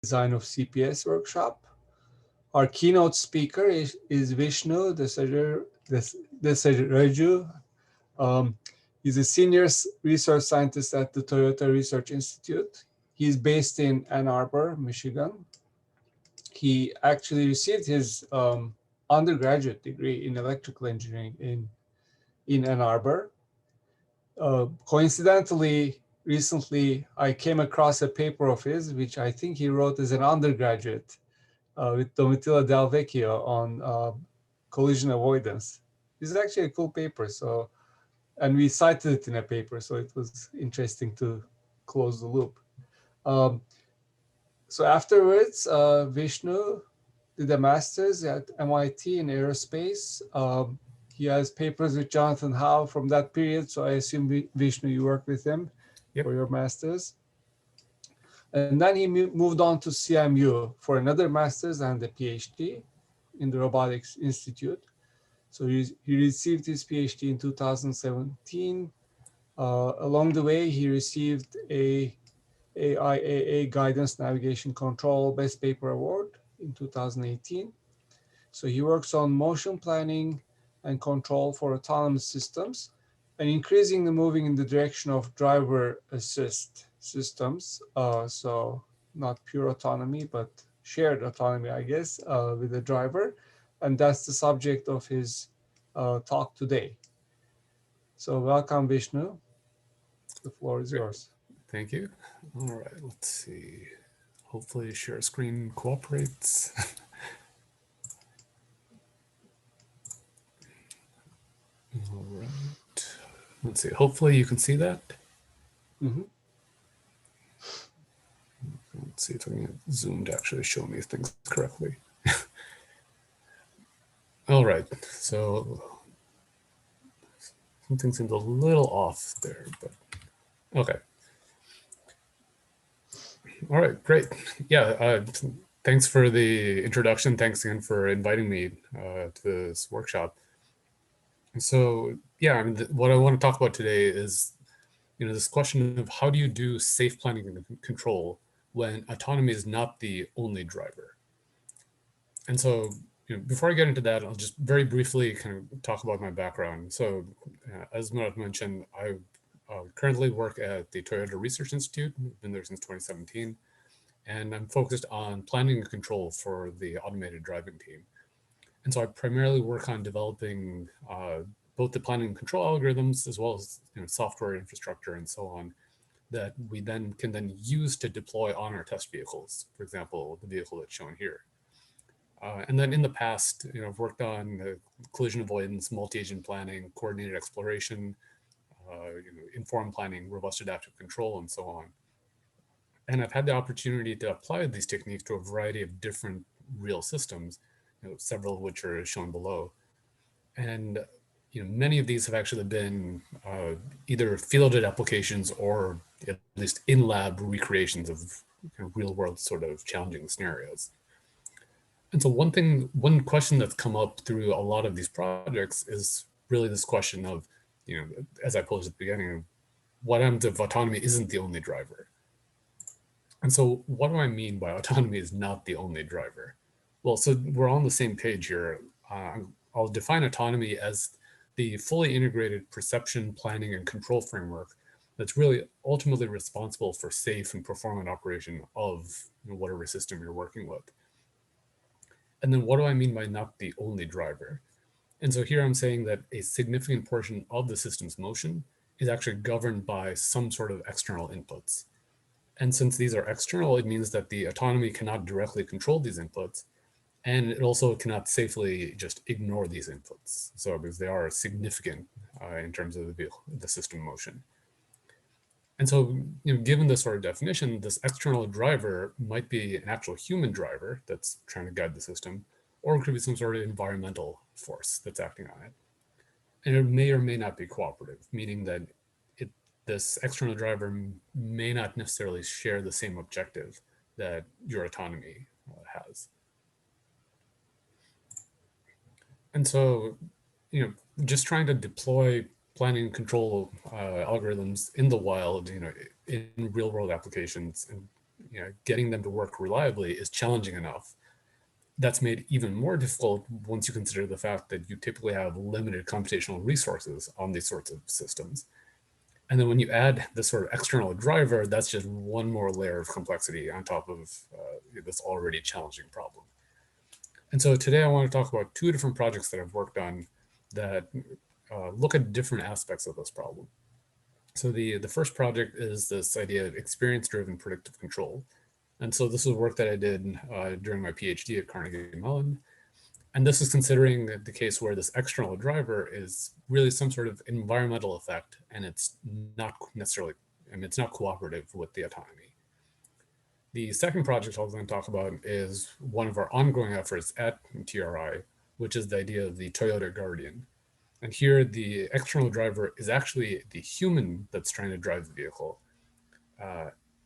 Design of CPS workshop. Our keynote speaker is Vishnu Desaraju. He's a senior research scientist at the Toyota Research Institute. He's based in Ann Arbor, Michigan. He actually received his undergraduate degree in electrical engineering in Ann Arbor. Coincidentally, recently I came across a paper of his, which I think he wrote as an undergraduate with Domitilla Del Vecchio on collision avoidance. This is actually a cool paper. So, and we cited it in a paper, so it was interesting to close the loop. So afterwards, Vishnu did a master's at MIT in aerospace. He has papers with Jonathan Howe from that period. So I assume, Vishnu, you worked with him for your master's. And then he moved on to CMU for another master's and a PhD in the Robotics Institute. So he received his PhD in 2017. Along the way, he received a AIAA Guidance Navigation Control Best Paper Award in 2018. So he works on motion planning and control for autonomous systems and increasingly moving in the direction of driver assist systems. So not pure autonomy, but shared autonomy, I guess, with the driver. And that's the subject of his talk today. So welcome, Vishnu. The floor is yours. Thank you. All right, let's see. Hopefully share screen cooperates. All right. Let's see. Hopefully you can see that. Mm-hmm. Let's see if I can get Zoom to actually show me things correctly. All right. So something seems a little off there, but okay. All right, great. Yeah, thanks for the introduction. Thanks again for inviting me to this workshop. So yeah, I mean, what I want to talk about today is, this question of how do you do safe planning and control when autonomy is not the only driver. And so, before I get into that, I'll just very briefly kind of talk about my background. So, as Murat mentioned, I currently work at the Toyota Research Institute. I've been there since 2017, and I'm focused on planning and control for the automated driving team. And so I primarily work on developing both the planning and control algorithms as well as software infrastructure and so on that we then can use to deploy on our test vehicles. For example, the vehicle that's shown here. And then in the past, I've worked on collision avoidance, multi-agent planning, coordinated exploration, informed planning, robust adaptive control, and so on. And I've had the opportunity to apply these techniques to a variety of different real systems, several of which are shown below. And many of these have actually been either fielded applications or at least in-lab recreations of real-world sort of challenging scenarios. And so one question that's come up through a lot of these projects is really this question of, as I posed at the beginning, what happens if autonomy isn't the only driver? And so what do I mean by autonomy is not the only driver? Well, so we're on the same page here. I'll define autonomy as the fully integrated perception, planning, and control framework that's really ultimately responsible for safe and performant operation of whatever system you're working with. And then what do I mean by not the only driver? And so here I'm saying that a significant portion of the system's motion is actually governed by some sort of external inputs. And since these are external, it means that the autonomy cannot directly control these inputs, and it also cannot safely just ignore these inputs. So because they are significant in terms of the system motion. And so, given this sort of definition, this external driver might be an actual human driver that's trying to guide the system, or it could be some sort of environmental force that's acting on it. And it may or may not be cooperative, meaning that this external driver may not necessarily share the same objective that your autonomy has. And so, just trying to deploy planning and control algorithms in the wild, in real world applications, and getting them to work reliably is challenging enough. That's made even more difficult once you consider the fact that you typically have limited computational resources on these sorts of systems. And then when you add this sort of external driver, that's just one more layer of complexity on top of this already challenging problem. And so today I want to talk about two different projects that I've worked on that look at different aspects of this problem. So the first project is this idea of experience-driven predictive control. And so this is work that I did during my PhD at Carnegie Mellon. And this is considering the case where this external driver is really some sort of environmental effect, and it's not necessarily, it's not cooperative with the autonomy. The second project I was going to talk about is one of our ongoing efforts at TRI, which is the idea of the Toyota Guardian. And here the external driver is actually the human that's trying to drive the vehicle.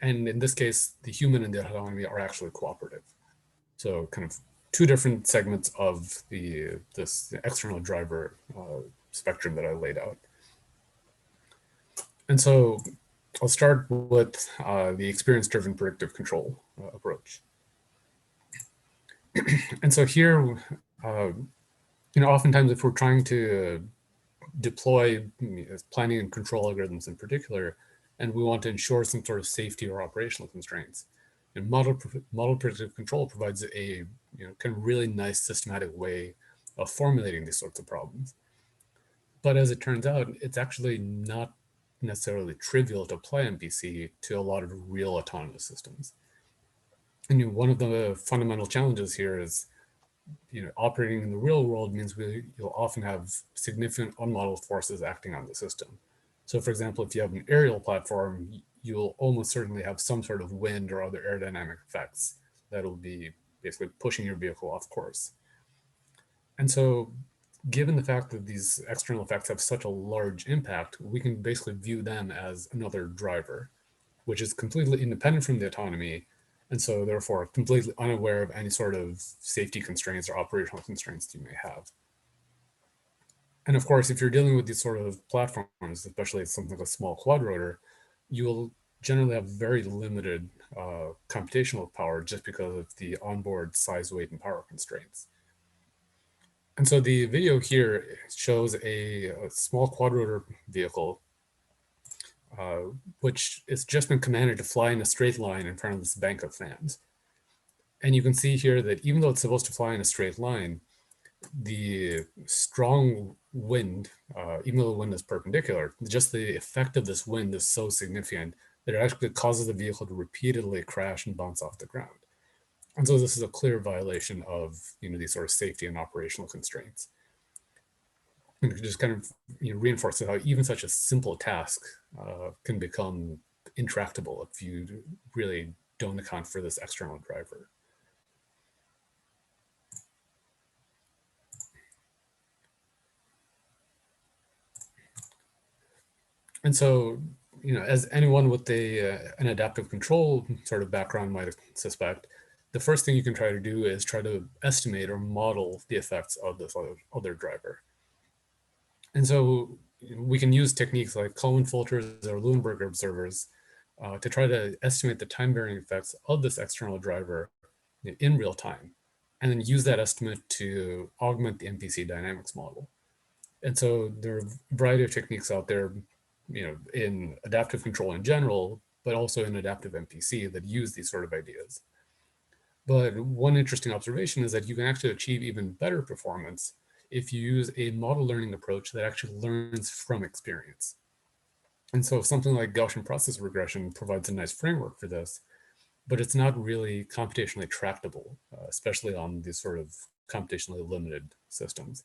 And in this case, the human and the autonomy are actually cooperative. So kind of two different segments of this external driver spectrum that I laid out. And so I'll start with the experience-driven predictive control approach. And so here, oftentimes if we're trying to deploy planning and control algorithms in particular, and we want to ensure some sort of safety or operational constraints, and model predictive control provides a kind of really nice systematic way of formulating these sorts of problems. But as it turns out, it's actually not necessarily trivial to apply MPC to a lot of real autonomous systems. And one of the fundamental challenges here is, operating in the real world means you'll often have significant unmodeled forces acting on the system. So for example, if you have an aerial platform, you'll almost certainly have some sort of wind or other aerodynamic effects that will be basically pushing your vehicle off course. And so given the fact that these external effects have such a large impact, we can basically view them as another driver, which is completely independent from the autonomy, and so therefore completely unaware of any sort of safety constraints or operational constraints you may have. And of course, if you're dealing with these sort of platforms, especially something like a small quadrotor, you will generally have very limited computational power just because of the onboard size, weight, and power constraints. And so the video here shows a small quadrotor vehicle, which has just been commanded to fly in a straight line in front of this bank of fans. And you can see here that even though it's supposed to fly in a straight line, the strong wind, even though the wind is perpendicular, just the effect of this wind is so significant that it actually causes the vehicle to repeatedly crash and bounce off the ground. And so this is a clear violation of these sort of safety and operational constraints. And it just kind of reinforces how even such a simple task can become intractable if you really don't account for this external driver. And so, as anyone with an adaptive control sort of background might suspect, the first thing you can try to do is try to estimate or model the effects of this other driver. And so we can use techniques like Kalman filters or Leuenberger observers to try to estimate the time varying effects of this external driver in real time, and then use that estimate to augment the MPC dynamics model. And so there are a variety of techniques out there, in adaptive control in general, but also in adaptive MPC that use these sort of ideas. But one interesting observation is that you can actually achieve even better performance if you use a model learning approach that actually learns from experience. And so something like Gaussian process regression provides a nice framework for this, but it's not really computationally tractable, especially on these sort of computationally limited systems.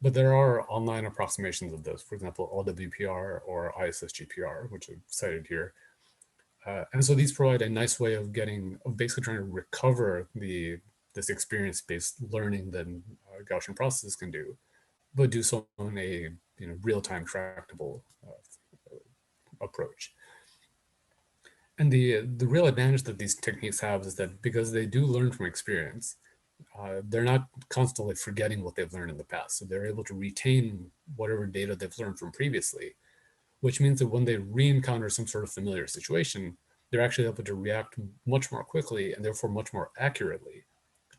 But there are online approximations of this, for example, LWPR or ISSGPR, which I've cited here. And so these provide a nice way of basically trying to recover this experience-based learning that Gaussian processes can do, but do so in a real-time tractable approach. And the real advantage that these techniques have is that because they do learn from experience, they're not constantly forgetting what they've learned in the past. So they're able to retain whatever data they've learned from previously, which means that when they re-encounter some sort of familiar situation, they're actually able to react much more quickly and therefore much more accurately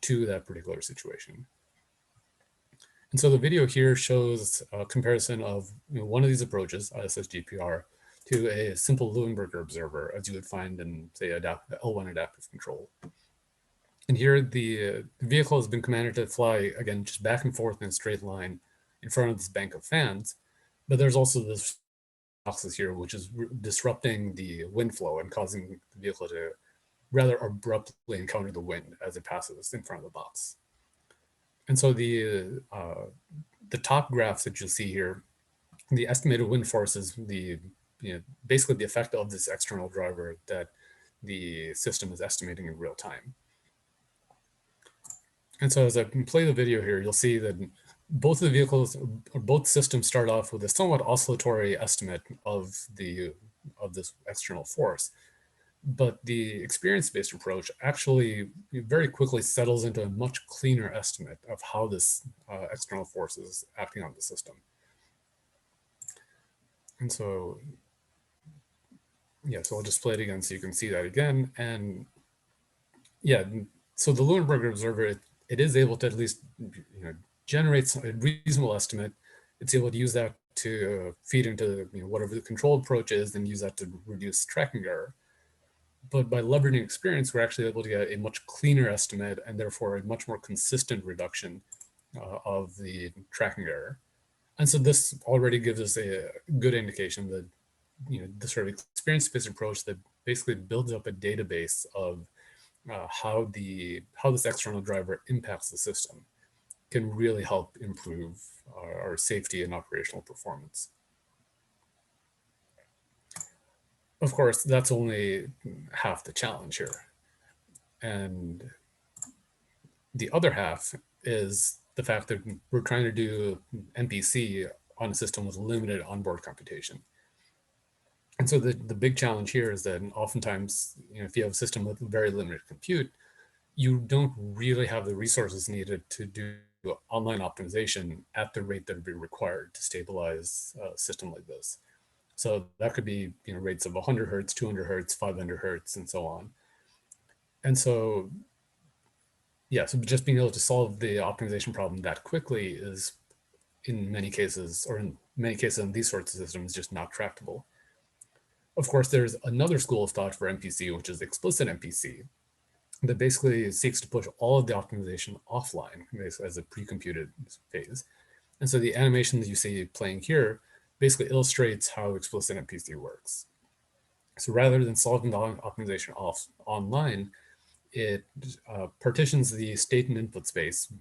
to that particular situation. And so the video here shows a comparison of one of these approaches, ISS-GPR, to a simple Leuenberger observer, as you would find in, say, L1 adaptive control. And here the vehicle has been commanded to fly, again, just back and forth in a straight line in front of this bank of fans. But there's also this boxes here, which is disrupting the wind flow and causing the vehicle to rather abruptly encounter the wind as it passes in front of the box. And so the top graphs that you'll see here, the estimated wind force is basically the effect of this external driver that the system is estimating in real time. And so as I play the video here, you'll see that both of the vehicles, or both systems, start off with a somewhat oscillatory estimate of this external force. But the experience-based approach actually very quickly settles into a much cleaner estimate of how this external force is acting on the system. And so, yeah, so I'll just play it again so you can see that again. And yeah, so the Leuenberger observer, it is able to at least generate a reasonable estimate. It's able to use that to feed into whatever the control approach is, and use that to reduce tracking error. But by leveraging experience, we're actually able to get a much cleaner estimate and therefore a much more consistent reduction of the tracking error. And so this already gives us a good indication that the sort of experience-based approach that basically builds up a database of how this external driver impacts the system can really help improve our safety and operational performance. Of course, that's only half the challenge here. And the other half is the fact that we're trying to do MPC on a system with limited onboard computation. And so the big challenge here is that oftentimes, if you have a system with very limited compute, you don't really have the resources needed to do online optimization at the rate that would be required to stabilize a system like this. So that could be rates of 100 hertz, 200 hertz, 500 hertz, and so on. And so, yeah, so just being able to solve the optimization problem that quickly is, in many cases in these sorts of systems, just not tractable. Of course, there's another school of thought for MPC, which is explicit MPC, that basically seeks to push all of the optimization offline as a pre-computed phase. And so the animation that you see playing here basically illustrates how explicit MPC works. So rather than solving the optimization online, it partitions the state and input space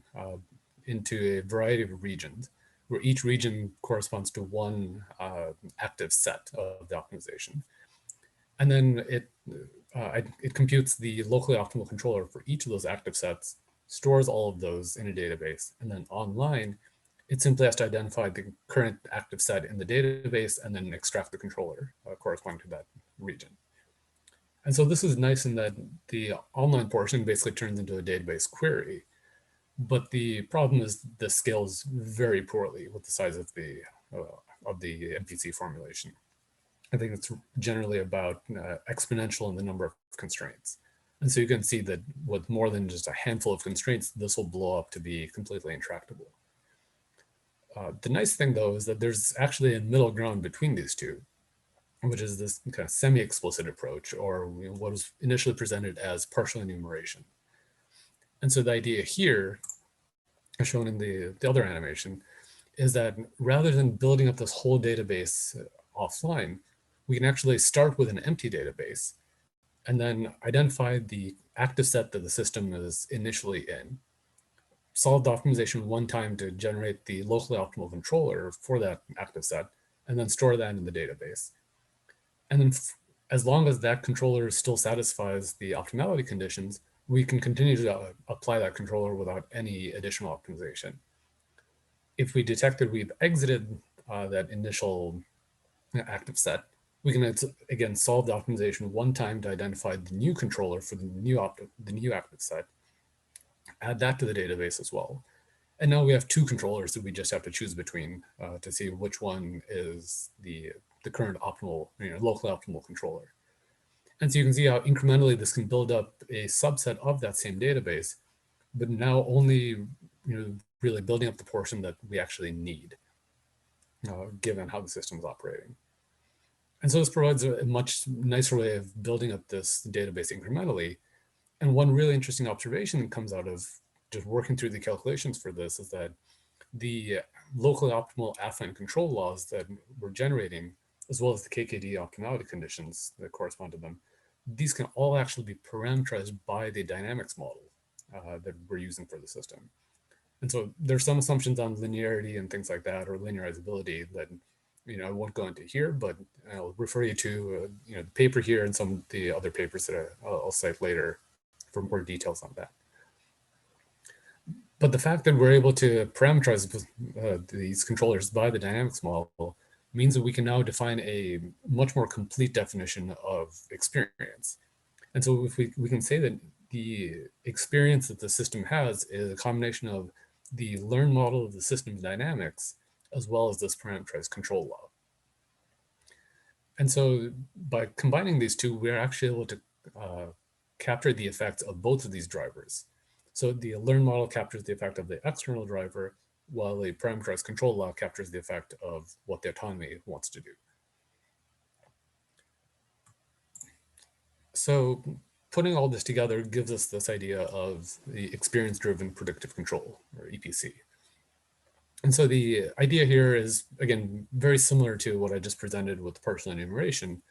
into a variety of regions, where each region corresponds to one active set of the optimization. And then it computes the locally optimal controller for each of those active sets, stores all of those in a database, and then online, it simply has to identify the current active set in the database and then extract the controller corresponding to that region. And so this is nice in that the online portion basically turns into a database query. But the problem is this scales very poorly with the size of the MPC formulation. I think it's generally about exponential in the number of constraints. And so you can see that with more than just a handful of constraints, this will blow up to be completely intractable. The nice thing, though, is that there's actually a middle ground between these two, which is this kind of semi-explicit approach, or what was initially presented as partial enumeration. And so the idea here, as shown in the other animation, is that rather than building up this whole database offline, we can actually start with an empty database and then identify the active set that the system is initially in, solve the optimization one time to generate the locally optimal controller for that active set, and then store that in the database. And then as long as that controller still satisfies the optimality conditions, we can continue to apply that controller without any additional optimization. If we detect that we've exited that initial active set, we can again solve the optimization one time to identify the new controller for the new active set, add that to the database as well. And now we have two controllers that we just have to choose between to see which one is the current optimal, locally optimal controller. And so you can see how incrementally this can build up a subset of that same database, but now only really building up the portion that we actually need, given how the system is operating. And so this provides a much nicer way of building up this database incrementally. And one really interesting observation that comes out of just working through the calculations for this is that the locally optimal affine control laws that we're generating, as well as the KKD optimality conditions that correspond to them, these can all actually be parameterized by the dynamics model that we're using for the system. And so there's some assumptions on linearity and things like that, or linearizability that I won't go into here, but I'll refer you to the paper here and some of the other papers that I'll cite later for more details on that. But the fact that we're able to parameterize these controllers by the dynamics model means that we can now define a much more complete definition of experience. And so if we can say that the experience that the system has is a combination of the learned model of the system's dynamics, as well as this parameterized control law. And so by combining these two, we're actually able to capture the effects of both of these drivers. So the learned model captures the effect of the external driver, while the parameterized control law captures the effect of what the autonomy wants to do. So putting all this together gives us this idea of the experience-driven predictive control, or EPC. And so the idea here is, again, very similar to what I just presented with partial enumeration,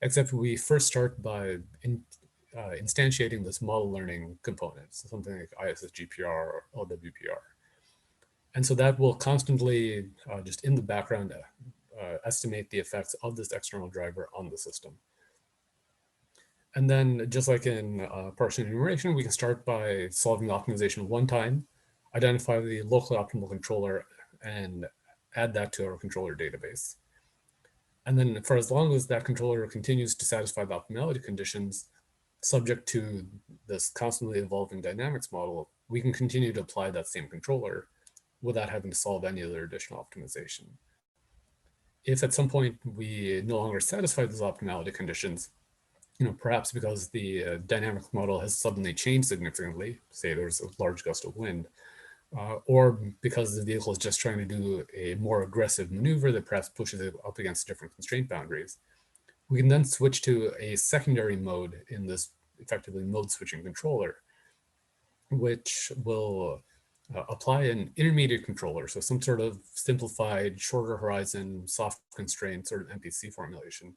except we first start by instantiating this model learning component, so something like ISSGPR or LWPR. And so that will constantly, just in the background, estimate the effects of this external driver on the system. And then just like in partial enumeration, we can start by solving the optimization one time, identify the locally optimal controller, and add that to our controller database. And then for as long as that controller continues to satisfy the optimality conditions, subject to this constantly evolving dynamics model, we can continue to apply that same controller without having to solve any other additional optimization. If at some point we no longer satisfy those optimality conditions, perhaps because the dynamic model has suddenly changed significantly, say there's a large gust of wind, or because the vehicle is just trying to do a more aggressive maneuver that perhaps pushes it up against different constraint boundaries, we can then switch to a secondary mode in this effectively mode switching controller, which will apply an intermediate controller, so some sort of simplified, shorter horizon, soft constraint sort of MPC formulation.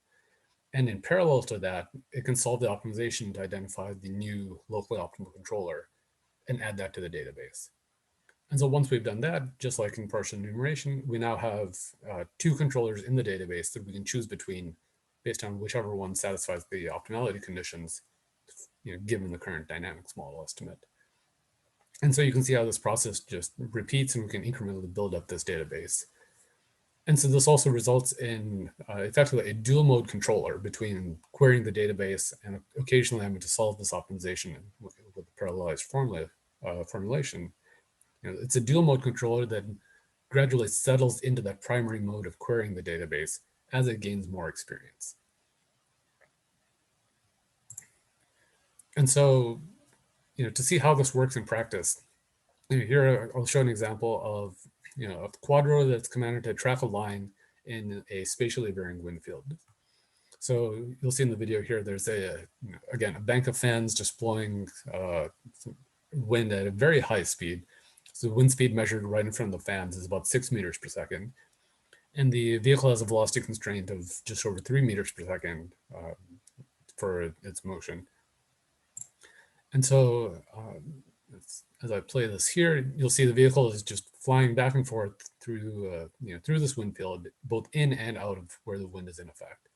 And in parallel to that, it can solve the optimization to identify the new locally optimal controller and add that to the database. And so once we've done that, just like in partial enumeration, we now have two controllers in the database that we can choose between based on whichever one satisfies the optimality conditions, given the current dynamics model estimate. And so you can see how this process just repeats, and we can incrementally build up this database. And so this also results in effectively a dual mode controller between querying the database and occasionally having to solve this optimization with the parallelized formulation. It's a dual mode controller that gradually settles into that primary mode of querying the database as it gains more experience. And so, to see how this works in practice, here I'll show an example of a quadro that's commanded to track a line in a spatially varying wind field. So you'll see in the video here, there's again, a bank of fans just blowing wind at a very high speed. So the wind speed measured right in front of the fans is about 6 meters per second. And the vehicle has a velocity constraint of just over 3 meters per second for its motion. And so as I play this here, you'll see the vehicle is just flying back and forth through, through this wind field, both in and out of where the wind is in effect.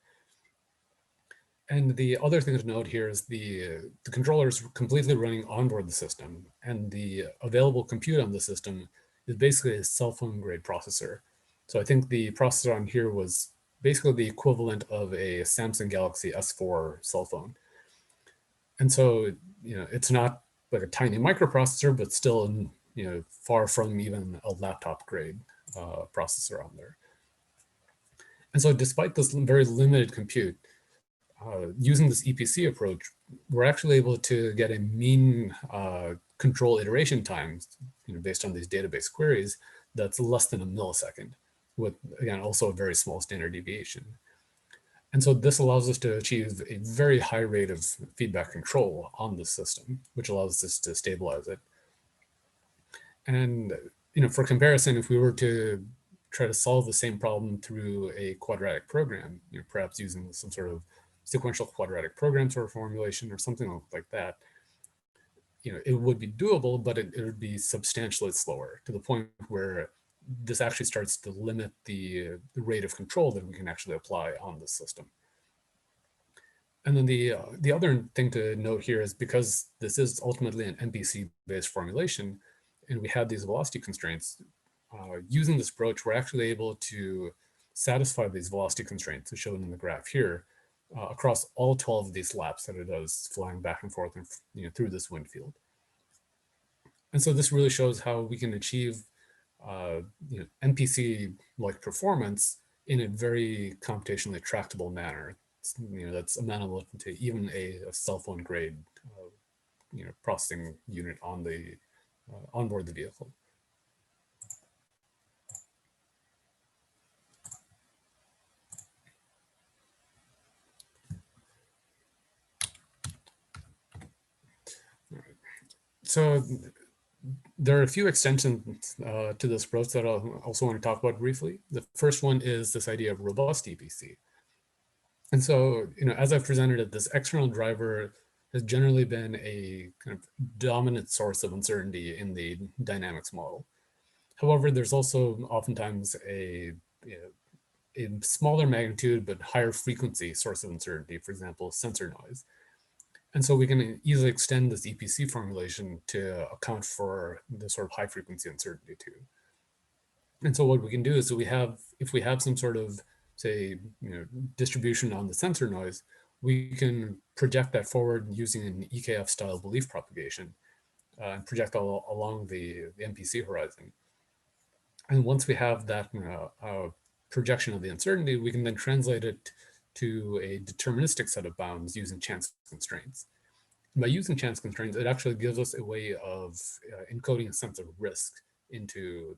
And the other thing to note here is the controller is completely running onboard the system, and the available compute on the system is basically a cell phone grade processor. So I think the processor on here was basically the equivalent of a Samsung Galaxy S4 cell phone. And so, it's not like a tiny microprocessor, but still, far from even a laptop grade processor on there. And so despite this very limited compute, using this EPC approach, we're actually able to get a mean control iteration time, based on these database queries, that's less than a millisecond, with, again, also a very small standard deviation. And so this allows us to achieve a very high rate of feedback control on the system, which allows us to stabilize it. And for comparison, if we were to try to solve the same problem through a quadratic program, perhaps using some sort of sequential quadratic program sort of formulation or something like that, it would be doable, but it would be substantially slower, to the point where this actually starts to limit the rate of control that we can actually apply on the system. And then the other thing to note here is, because this is ultimately an MPC-based formulation, and we have these velocity constraints, using this approach, we're actually able to satisfy these velocity constraints, as shown in the graph here, across all 12 of these laps that it does, flying back and forth and through this wind field. And so this really shows how we can achieve MPC-like performance in a very computationally tractable manner. That's amenable to even a cell phone grade processing unit on the onboard the vehicle. So there are a few extensions to this approach that I also want to talk about briefly. The first one is this idea of robust EPC. And so, as I've presented it, this external driver has generally been a kind of dominant source of uncertainty in the dynamics model. However, there's also oftentimes a smaller magnitude but higher frequency source of uncertainty, for example, sensor noise. And so we can easily extend this EPC formulation to account for the sort of high frequency uncertainty too. And so what we can do is, if we have some sort of, say, distribution on the sensor noise, we can project that forward using an EKF style belief propagation and project along the MPC horizon. And once we have that projection of the uncertainty, we can then translate it to a deterministic set of bounds using chance constraints. And by using chance constraints, it actually gives us a way of encoding a sense of risk into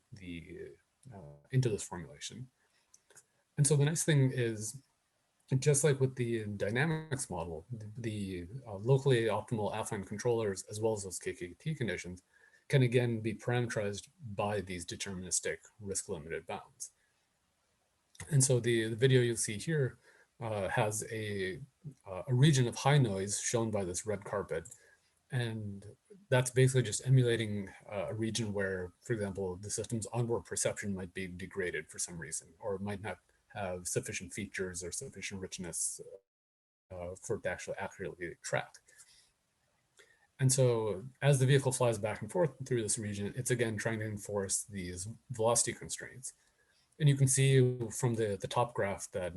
this formulation. And so the nice thing is, just like with the dynamics model, the locally optimal affine controllers, as well as those KKT conditions, can again be parameterized by these deterministic risk-limited bounds. And so the video you'll see here has a region of high noise shown by this red carpet. And that's basically just emulating a region where, for example, the system's onboard perception might be degraded for some reason, or might not have sufficient features or sufficient richness for it to actually accurately track. And so as the vehicle flies back and forth through this region, it's again trying to enforce these velocity constraints. And you can see from the top graph that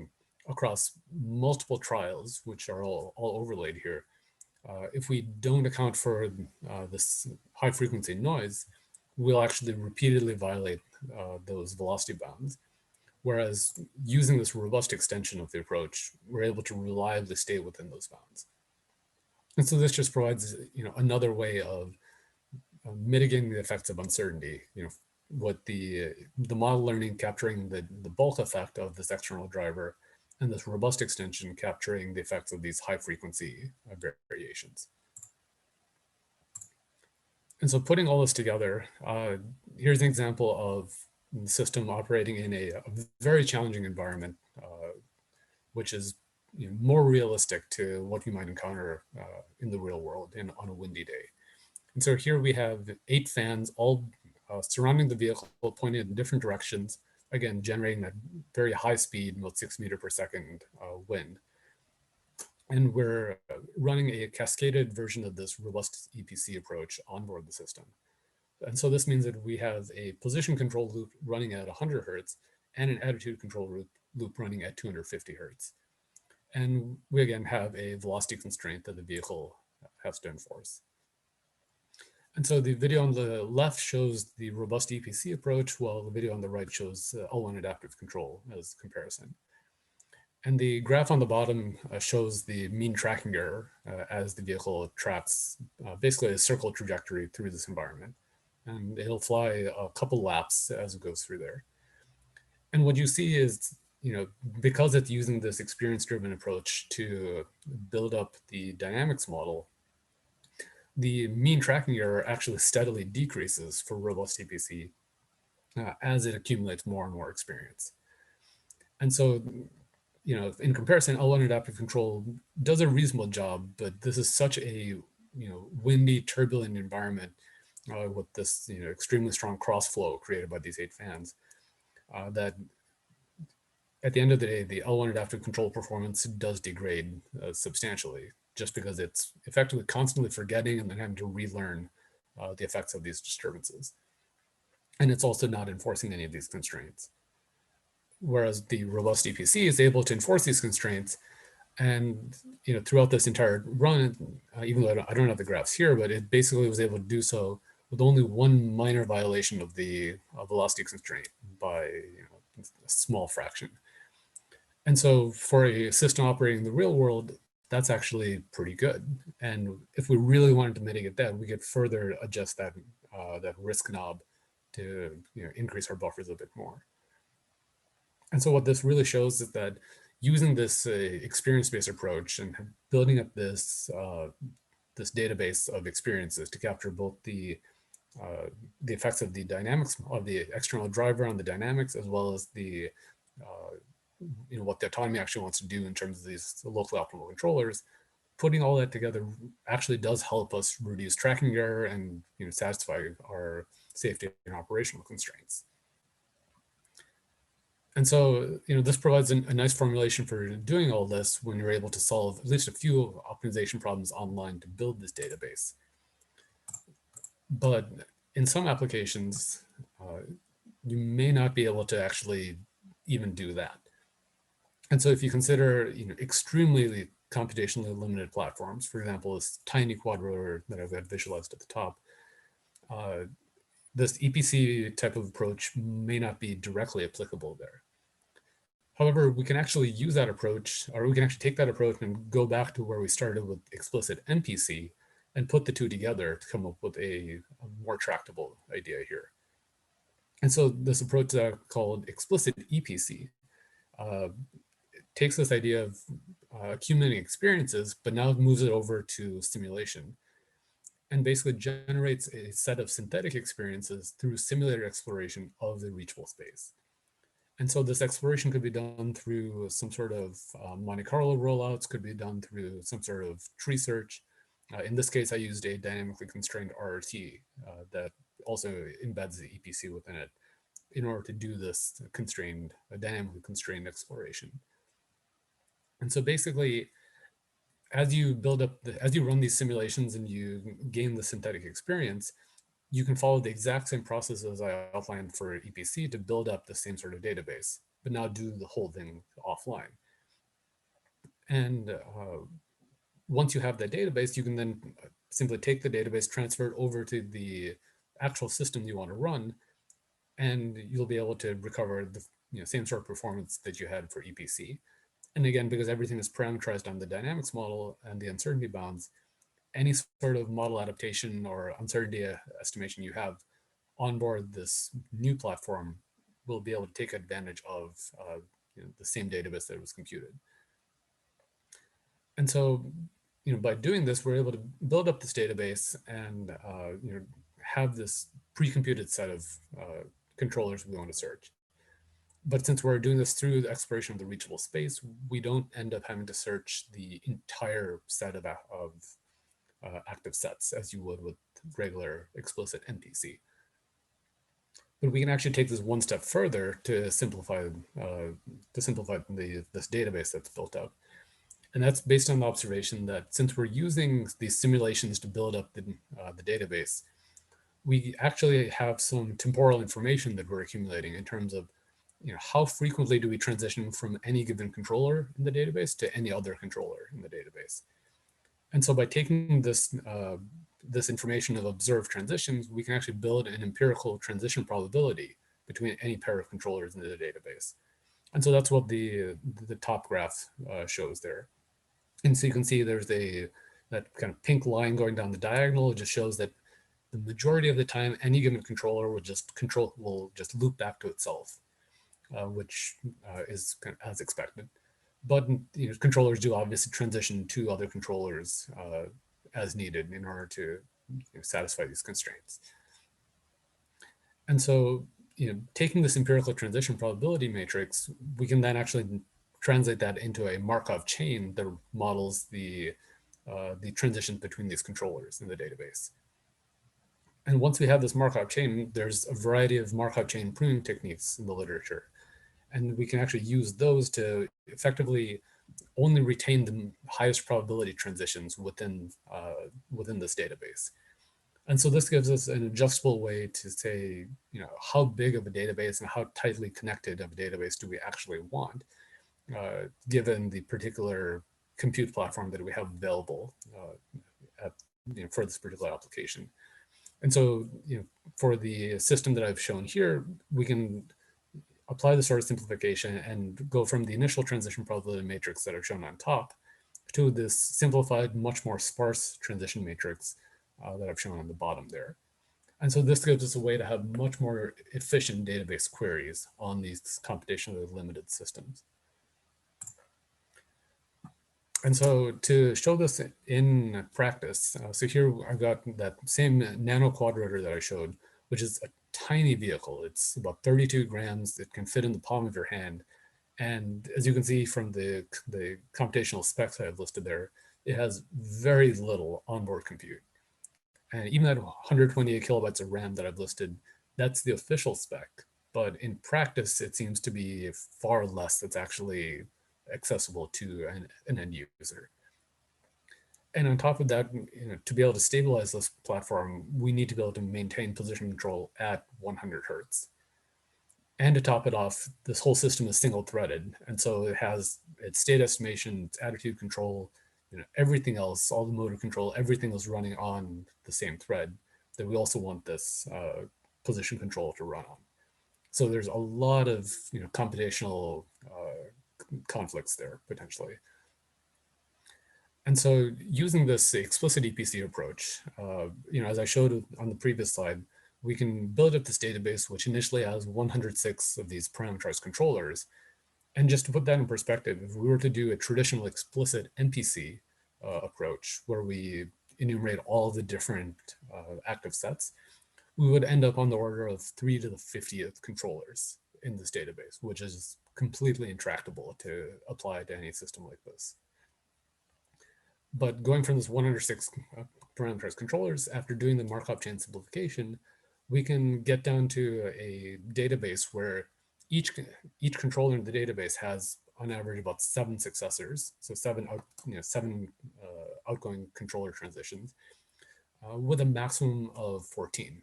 across multiple trials, which are all overlaid here, if we don't account for this high frequency noise, we'll actually repeatedly violate those velocity bounds. Whereas using this robust extension of the approach, we're able to reliably stay within those bounds. And so this just provides another way of mitigating the effects of uncertainty. What the model learning capturing the bulk effect of this external driver, and this robust extension capturing the effects of these high frequency variations. And so putting all this together, here's an example of the system operating in a very challenging environment, which is more realistic to what we might encounter in the real world on a windy day. And so here we have 8 fans all surrounding the vehicle, pointed in different directions, again, generating that very high speed, about 6 meters per second wind. And we're running a cascaded version of this robust EPC approach onboard the system. And so this means that we have a position control loop running at 100 hertz and an attitude control loop running at 250 hertz. And we again have a velocity constraint that the vehicle has to enforce. And so the video on the left shows the robust EPC approach, while the video on the right shows L1 adaptive control as comparison. And the graph on the bottom shows the mean tracking error as the vehicle tracks basically a circle trajectory through this environment. And it'll fly a couple laps as it goes through there. And what you see is, because it's using this experience-driven approach to build up the dynamics model, the mean tracking error actually steadily decreases for robust EPC as it accumulates more and more experience. And so, in comparison, L1 adaptive control does a reasonable job, but this is such a, windy, turbulent environment with this, extremely strong cross flow created by these 8 fans that at the end of the day, the L1 adaptive control performance does degrade substantially just because it's effectively constantly forgetting and then having to relearn the effects of these disturbances. And it's also not enforcing any of these constraints. Whereas the robust EPC is able to enforce these constraints. And throughout this entire run, even though I don't have the graphs here, but it basically was able to do so with only one minor violation of the velocity constraint by a small fraction. And so for a system operating in the real world, that's actually pretty good. And if we really wanted to mitigate that, we could further adjust that risk knob to increase our buffers a bit more. And so what this really shows is that using this experience-based approach and building up this this database of experiences to capture both the effects of the dynamics of the external driver on the dynamics, as well as the what the autonomy actually wants to do in terms of these locally optimal controllers, putting all that together actually does help us reduce tracking error and satisfy our safety and operational constraints. And so, this provides a nice formulation for doing all this when you're able to solve at least a few optimization problems online to build this database. But in some applications, you may not be able to actually even do that. And so if you consider, extremely computationally limited platforms, for example, this tiny quadrotor that I've got visualized at the top, this EPC type of approach may not be directly applicable there. However, we can actually use that approach, or we can actually take that approach and go back to where we started with explicit NPC and put the two together to come up with a more tractable idea here. And so this approach called explicit EPC takes this idea of accumulating experiences, but now moves it over to simulation and basically generates a set of synthetic experiences through simulated exploration of the reachable space. And so this exploration could be done through some sort of Monte Carlo rollouts, could be done through some sort of tree search. In this case, I used a dynamically constrained RRT that also embeds the EPC within it in order to do this dynamically constrained exploration. And so basically, as you run these simulations and you gain the synthetic experience, you can follow the exact same process as I outlined for EPC to build up the same sort of database, but now do the whole thing offline. And once you have that database, you can then simply take the database, transfer it over to the actual system you want to run, and you'll be able to recover the same sort of performance that you had for EPC. And again, because everything is parameterized on the dynamics model and the uncertainty bounds, any sort of model adaptation or uncertainty estimation you have on board this new platform will be able to take advantage of the same database that was computed. And so, by doing this, we're able to build up this database and have this pre-computed set of controllers we want to search. But since we're doing this through the exploration of the reachable space, we don't end up having to search the entire set of active sets as you would with regular explicit NPC. But we can actually take this one step further to simplify this database that's built up. And that's based on the observation that since we're using these simulations to build up the database, we actually have some temporal information that we're accumulating in terms of how frequently do we transition from any given controller in the database to any other controller in the database. And so by taking this information of observed transitions, we can actually build an empirical transition probability between any pair of controllers in the database. And so that's what the top graph shows there. And so you can see there's that kind of pink line going down the diagonal. It just shows that the majority of the time, any given controller will just loop back to itself, which is kind of as expected. But controllers do obviously transition to other controllers as needed in order to satisfy these constraints. And so, taking this empirical transition probability matrix, we can then actually translate that into a Markov chain that models the transitions between these controllers in the database. And once we have this Markov chain, there's a variety of Markov chain pruning techniques in the literature. And we can actually use those to effectively only retain the highest probability transitions within this database. And so this gives us an adjustable way to say, how big of a database and how tightly connected of a database do we actually want, given the particular compute platform that we have available for this particular application. And so, for the system that I've shown here, we can apply the sort of simplification and go from the initial transition probability matrix that I've shown on top to this simplified, much more sparse transition matrix that I've shown on the bottom there. And so this gives us a way to have much more efficient database queries on these computationally limited systems. And so to show this in practice, so here I've got that same Nano-quadrotor that I showed, which is a tiny vehicle. It's about 32 grams. It can fit in the palm of your hand. And as you can see from the computational specs I've listed there, it has very little onboard compute. And even that 128 kilobytes of RAM that I've listed, that's the official spec. But in practice, it seems to be far less that's actually accessible to an end user. And on top of that, to be able to stabilize this platform, we need to be able to maintain position control at 100 hertz. And to top it off, this whole system is single threaded. And so it has its state estimation, its attitude control, everything else, all the motor control, everything is running on the same thread that we also want this position control to run on. So there's a lot of computational conflicts there potentially. And so using this explicit EPC approach, as I showed on the previous slide, we can build up this database, which initially has 106 of these parameterized controllers. And just to put that in perspective, if we were to do a traditional explicit NPC approach, where we enumerate all the different active sets, we would end up on the order of 3 to the 50th controllers in this database, which is completely intractable to apply to any system like this. But going from this 106 parameterized controllers, after doing the Markov chain simplification, we can get down to a database where each controller in the database has on average about 7 successors, so 7 outgoing controller transitions, with a maximum of 14,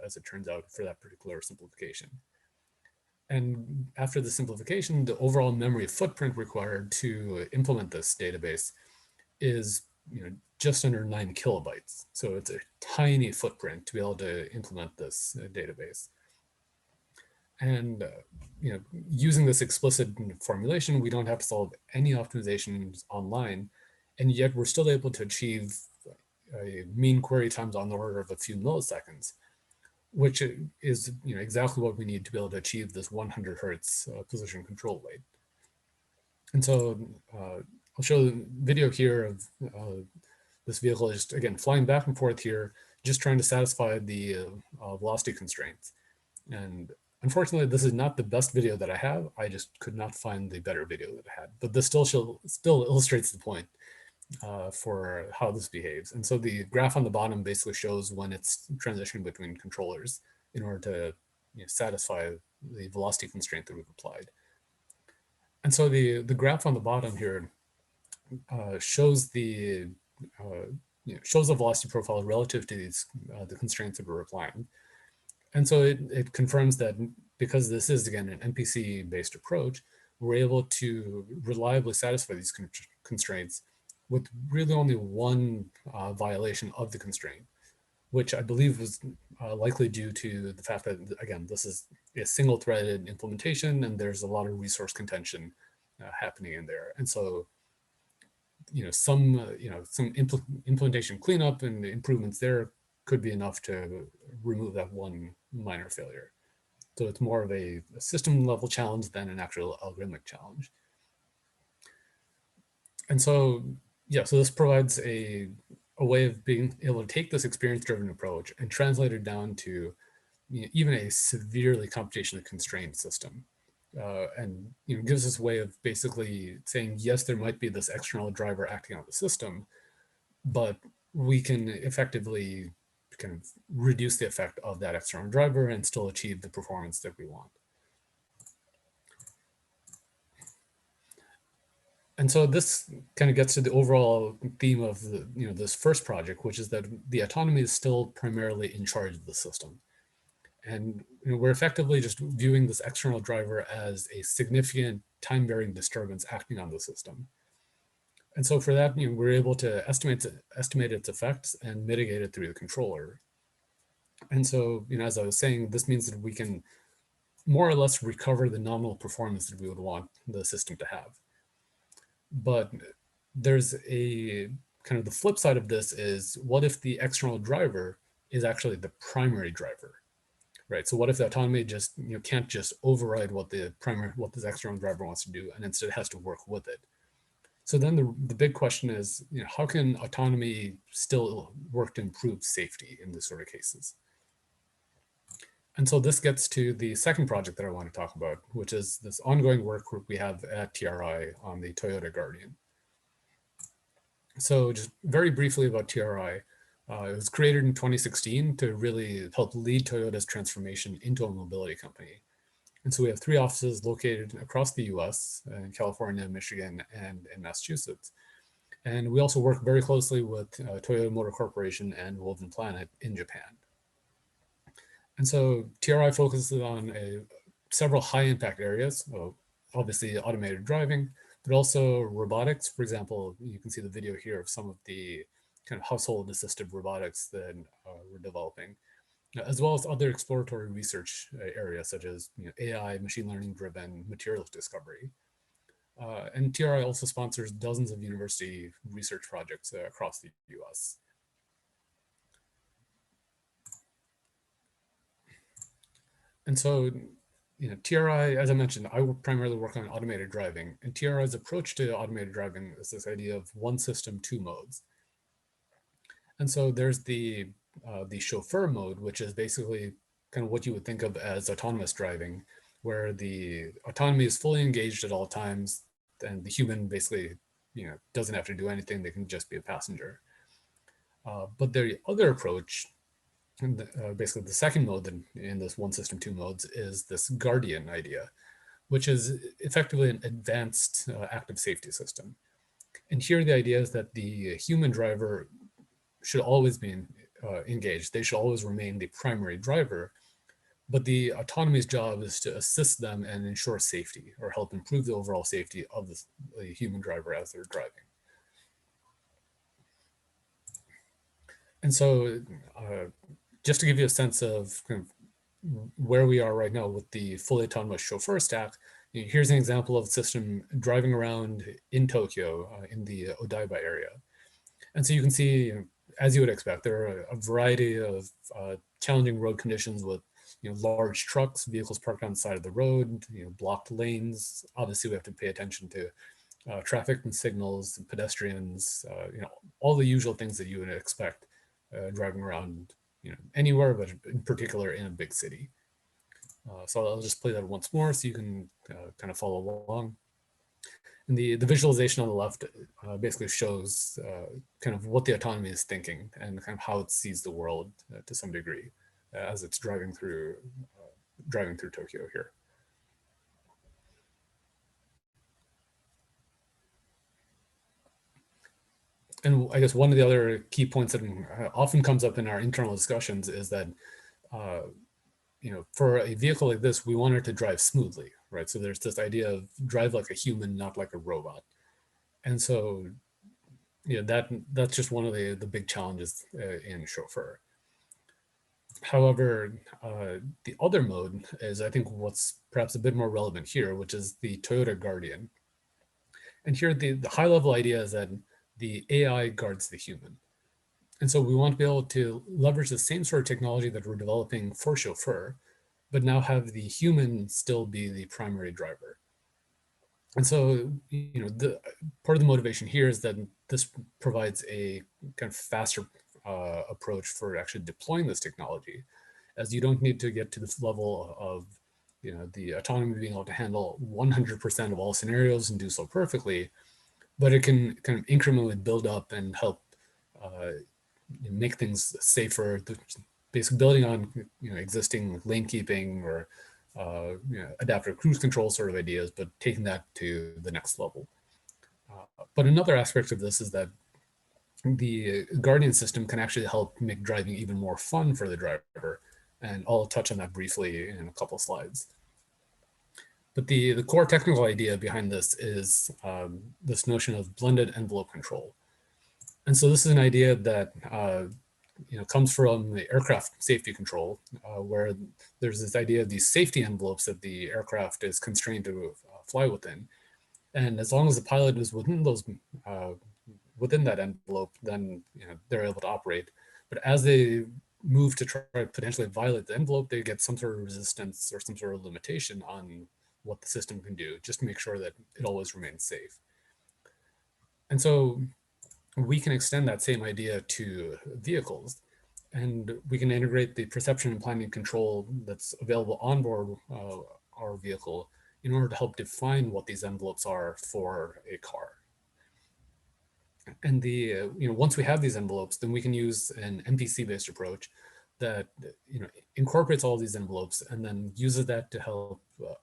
as it turns out, for that particular simplification. And after the simplification, the overall memory footprint required to implement this database is just under 9 kilobytes. So it's a tiny footprint to be able to implement this database. And using this explicit formulation, we don't have to solve any optimizations online, and yet we're still able to achieve a mean query times on the order of a few milliseconds, which is exactly what we need to be able to achieve this 100 hertz position control weight. And so I'll show the video here of this vehicle just, again, flying back and forth here, just trying to satisfy the velocity constraints. And unfortunately, this is not the best video that I have. I just could not find the better video that I had. But this still illustrates the point for how this behaves. And so the graph on the bottom basically shows when it's transitioning between controllers in order to satisfy the velocity constraint that we've applied. And so the graph on the bottom here shows the velocity profile relative to these the constraints that we're applying. And so it confirms that because this is, again, an NPC-based approach, we're able to reliably satisfy these constraints with really only one violation of the constraint, which I believe was likely due to the fact that, again, this is a single-threaded implementation and there's a lot of resource contention happening in there. And so, some implementation cleanup and improvements there could be enough to remove that one minor failure. So it's more of a system level challenge than an actual algorithmic challenge. And so, yeah, so this provides a way of being able to take this experience-driven approach and translate it down to even a severely computationally constrained system. And gives us a way of basically saying, yes, there might be this external driver acting on the system, but we can effectively kind of reduce the effect of that external driver and still achieve the performance that we want. And so this kind of gets to the overall theme of this first project, which is that the autonomy is still primarily in charge of the system. And we're effectively just viewing this external driver as a significant time-varying disturbance acting on the system. And so for that, we're able to estimate its effects and mitigate it through the controller. And so, as I was saying, this means that we can more or less recover the nominal performance that we would want the system to have. But there's a kind of the flip side of this is, what if the external driver is actually the primary driver, right? So what if the autonomy just can't just override what this external driver wants to do, and instead has to work with it? So then the big question is, how can autonomy still work to improve safety in this sort of cases? And so this gets to the second project that I want to talk about, which is this ongoing work we have at TRI on the Toyota Guardian. So just very briefly about TRI, it was created in 2016 to really help lead Toyota's transformation into a mobility company. And so we have 3 offices located across the US, in California, Michigan, and in Massachusetts. And we also work very closely with Toyota Motor Corporation and Woven Planet in Japan. And so TRI focuses on several high impact areas, obviously automated driving, but also robotics. For example, you can see the video here of some of the kind of household assisted robotics that we're developing, as well as other exploratory research areas such as AI, machine learning driven materials discovery. And TRI also sponsors dozens of university research projects across the US. And so, TRI, as I mentioned, I primarily work on automated driving, and TRI's approach to automated driving is this idea of one system, 2 modes. And so there's the Chauffeur mode, which is basically kind of what you would think of as autonomous driving, where the autonomy is fully engaged at all times, and the human basically, doesn't have to do anything; they can just be a passenger. But the other approach, and basically the second mode in this one system, 2 modes, is this Guardian idea, which is effectively an advanced active safety system. And here the idea is that the human driver should always be engaged. They should always remain the primary driver, but the autonomy's job is to assist them and ensure safety, or help improve the overall safety of the human driver as they're driving. And so just to give you a sense of kind of where we are right now with the fully autonomous Chauffeur stack, here's an example of the system driving around in Tokyo in the Odaiba area. And so you can see, as you would expect, there are a variety of challenging road conditions with large trucks, vehicles parked on the side of the road, blocked lanes. Obviously, we have to pay attention to traffic and signals, and pedestrians, all the usual things that you would expect driving around anywhere, but in particular in a big city. So I'll just play that once more so you can kind of follow along. And the visualization on the left basically shows kind of what the autonomy is thinking and kind of how it sees the world to some degree as it's driving through Tokyo here. And I guess one of the other key points that often comes up in our internal discussions is that for a vehicle like this, we want it to drive smoothly, right? So there's this idea of drive like a human, not like a robot. And so, that's just one of the big challenges in Chauffeur. However, the other mode is, I think, what's perhaps a bit more relevant here, which is the Toyota Guardian. And here, the high level idea is that the AI guards the human. And so we want to be able to leverage the same sort of technology that we're developing for Chauffeur, but now have the human still be the primary driver. And so, the part of the motivation here is that this provides a kind of faster approach for actually deploying this technology, as you don't need to get to this level of, the autonomy being able to handle 100% of all scenarios and do so perfectly, but it can kind of incrementally build up and help uh, make things safer. Basically, building on existing lane keeping or adaptive cruise control sort of ideas, but taking that to the next level. But another aspect of this is that the Guardian system can actually help make driving even more fun for the driver. And I'll touch on that briefly in a couple slides. But the core technical idea behind this is this notion of blended envelope control. And so this is an idea that comes from the aircraft safety control, where there's this idea of these safety envelopes that the aircraft is constrained to fly within. And as long as the pilot is within those within that envelope, then they're able to operate. But as they move to try to potentially violate the envelope, they get some sort of resistance or some sort of limitation on what the system can do, just to make sure that it always remains safe. And so we can extend that same idea to vehicles, and we can integrate the perception and planning control that's available on board our vehicle in order to help define what these envelopes are for a car. And once we have these envelopes, then we can use an MPC-based approach that incorporates all these envelopes and then uses that to help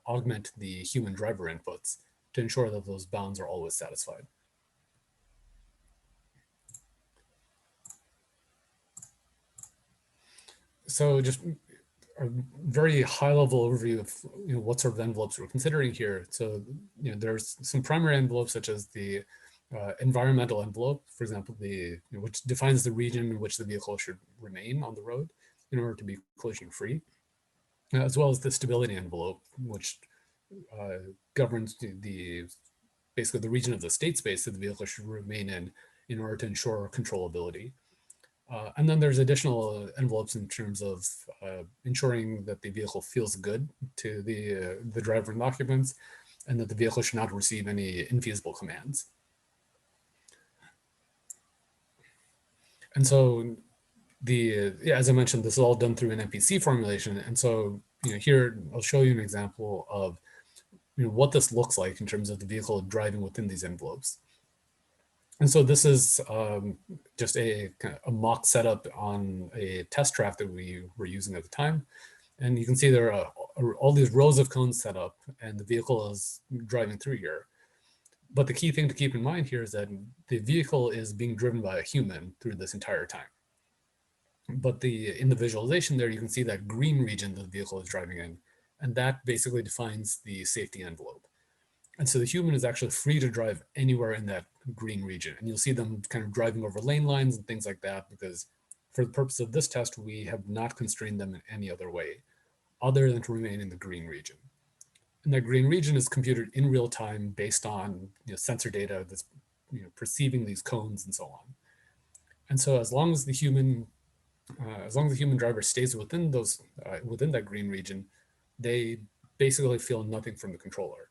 augment the human driver inputs to ensure that those bounds are always satisfied. So just a very high level overview of what sort of envelopes we're considering here. So there's some primary envelopes such as the environmental envelope, for example, which defines the region in which the vehicle should remain on the road in order to be collision free, as well as the stability envelope, which governs basically the region of the state space that the vehicle should remain in order to ensure controllability. And then there's additional envelopes in terms of ensuring that the vehicle feels good to the driver and occupants, and that the vehicle should not receive any infeasible commands. And so as I mentioned, this is all done through an MPC formulation. And so here I'll show you an example of what this looks like in terms of the vehicle driving within these envelopes. And so this is just a mock setup on a test track that we were using at the time. And you can see there are all these rows of cones set up, and the vehicle is driving through here. But the key thing to keep in mind here is that the vehicle is being driven by a human through this entire time. But in the visualization there, you can see that green region that the vehicle is driving in, and that basically defines the safety envelope. And so the human is actually free to drive anywhere in that green region. And you'll see them kind of driving over lane lines and things like that, because for the purpose of this test, we have not constrained them in any other way other than to remain in the green region. And that green region is computed in real time based on sensor data that's perceiving these cones and so on. And so as long as the human driver stays within within that green region, they basically feel nothing from the controller.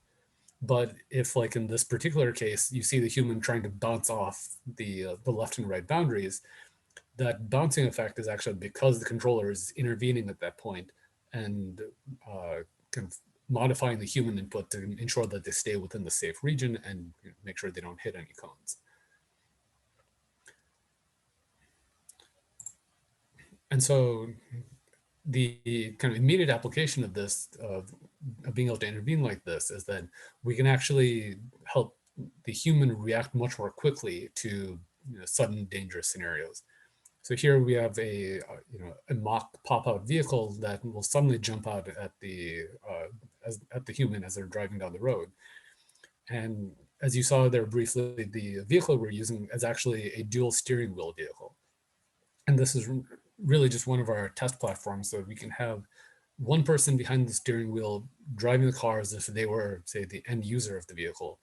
But if, like in this particular case, you see the human trying to bounce off the left and right boundaries, that bouncing effect is actually because the controller is intervening at that point and kind of modifying the human input to ensure that they stay within the safe region and make sure they don't hit any cones. And so the kind of immediate application of this, of being able to intervene like this, is that we can actually help the human react much more quickly to sudden dangerous scenarios. So here we have a mock pop-out vehicle that will suddenly jump out at the human as they're driving down the road. And as you saw there briefly, the vehicle we're using is actually a dual steering wheel vehicle. And this is really just one of our test platforms, so we can have one person behind the steering wheel driving the car as if they were, say, the end user of the vehicle.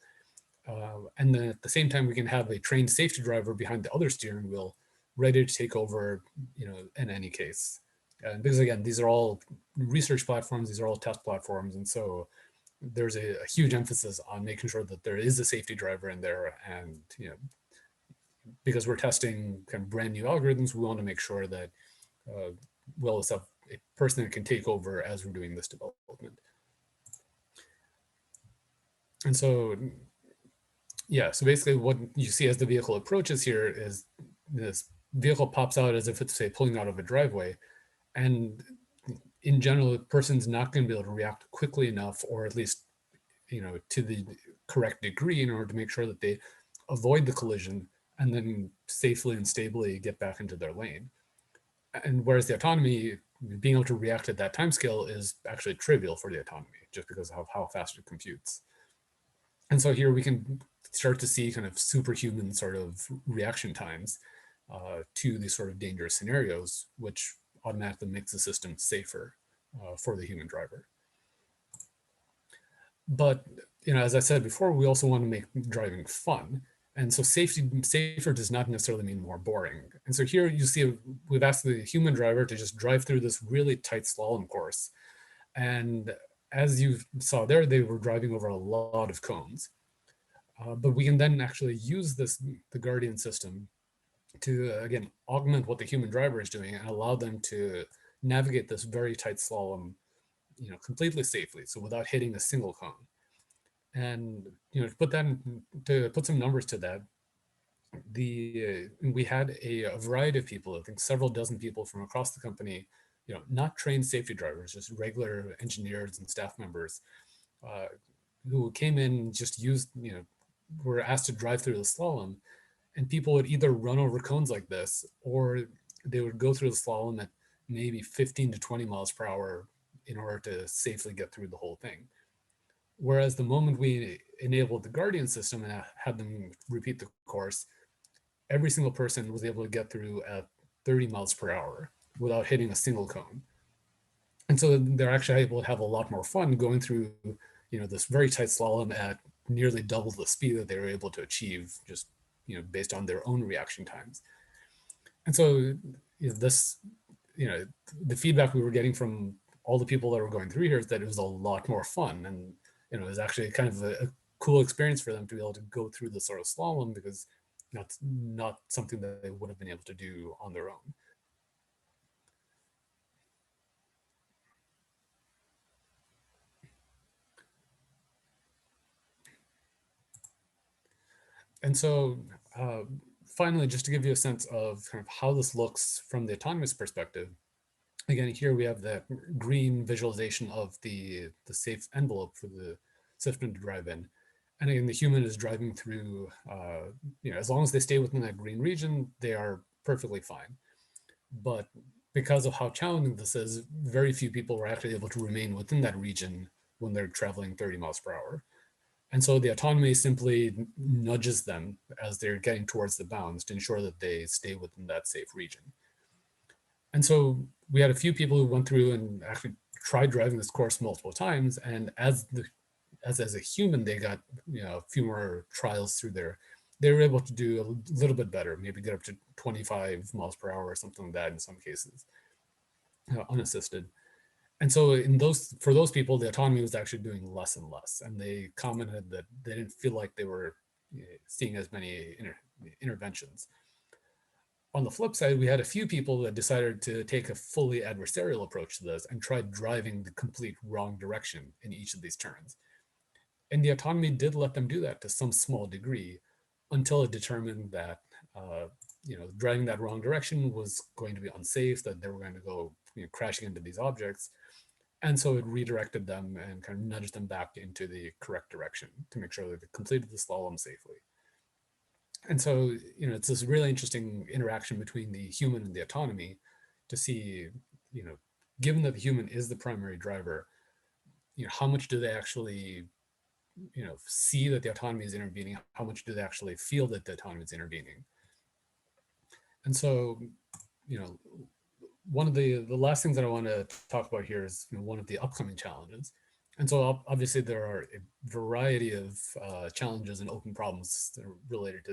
And then at the same time, we can have a trained safety driver behind the other steering wheel, ready to take over, in any case. And because again, these are all research platforms, these are all test platforms, and so there's a huge emphasis on making sure that there is a safety driver in there. And because we're testing kind of brand new algorithms, we want to make sure that uh, we'll have a person that can take over as we're doing this development. And so, yeah, so basically what you see as the vehicle approaches here is this vehicle pops out as if it's, say, pulling out of a driveway. And in general, the person's not going to be able to react quickly enough, or at least, to the correct degree, in order to make sure that they avoid the collision and then safely and stably get back into their lane. And whereas the autonomy, being able to react at that time scale is actually trivial for the autonomy, just because of how fast it computes. And so here we can start to see kind of superhuman sort of reaction times to these sort of dangerous scenarios, which automatically makes the system safer for the human driver. But as I said before, we also want to make driving fun. And so safer does not necessarily mean more boring. And so here you see we've asked the human driver to just drive through this really tight slalom course. And as you saw there, they were driving over a lot of cones. But we can then actually use the Guardian system to, again, augment what the human driver is doing and allow them to navigate this very tight slalom, completely safely, so without hitting a single cone. And to put some numbers to that, we had a variety of people, I think several dozen people from across the company, not trained safety drivers, just regular engineers and staff members, uh, who came in and just used, were asked to drive through the slalom, and people would either run over cones like this, or they would go through the slalom at maybe 15 to 20 miles per hour in order to safely get through the whole thing. Whereas the moment we enabled the Guardian system and had them repeat the course, every single person was able to get through at 30 miles per hour without hitting a single cone. And so they're actually able to have a lot more fun going through, this very tight slalom at nearly double the speed that they were able to achieve, just, based on their own reaction times. And so this, the feedback we were getting from all the people that were going through here is that it was a lot more fun. And, it was actually kind of a cool experience for them to be able to go through the sort of slalom, because that's not something that they would have been able to do on their own. And so finally, just to give you a sense of kind of how this looks from the autonomous perspective, again, here we have that green visualization of the safe envelope for the system to drive in. And again, the human is driving through, as long as they stay within that green region, they are perfectly fine. But because of how challenging this is, very few people were actually able to remain within that region when they're traveling 30 miles per hour. And so the autonomy simply nudges them as they're getting towards the bounds to ensure that they stay within that safe region. And so we had a few people who went through and actually tried driving this course multiple times. And as a human, they got a few more trials through there. They were able to do a little bit better, maybe get up to 25 miles per hour or something like that in some cases, unassisted. And so for those people, the autonomy was actually doing less and less. And they commented that they didn't feel like they were seeing as many interventions. On the flip side, we had a few people that decided to take a fully adversarial approach to this and tried driving the complete wrong direction in each of these turns. And the autonomy did let them do that to some small degree, until it determined that driving that wrong direction was going to be unsafe, that they were going to go crashing into these objects. And so it redirected them and kind of nudged them back into the correct direction to make sure that they completed the slalom safely. And so, it's this really interesting interaction between the human and the autonomy to see, given that the human is the primary driver, how much do they actually, see that the autonomy is intervening? How much do they actually feel that the autonomy is intervening? And so, you know, one of the last things that I want to talk about here is one of the upcoming challenges. And so obviously there are a variety of challenges and open problems that are related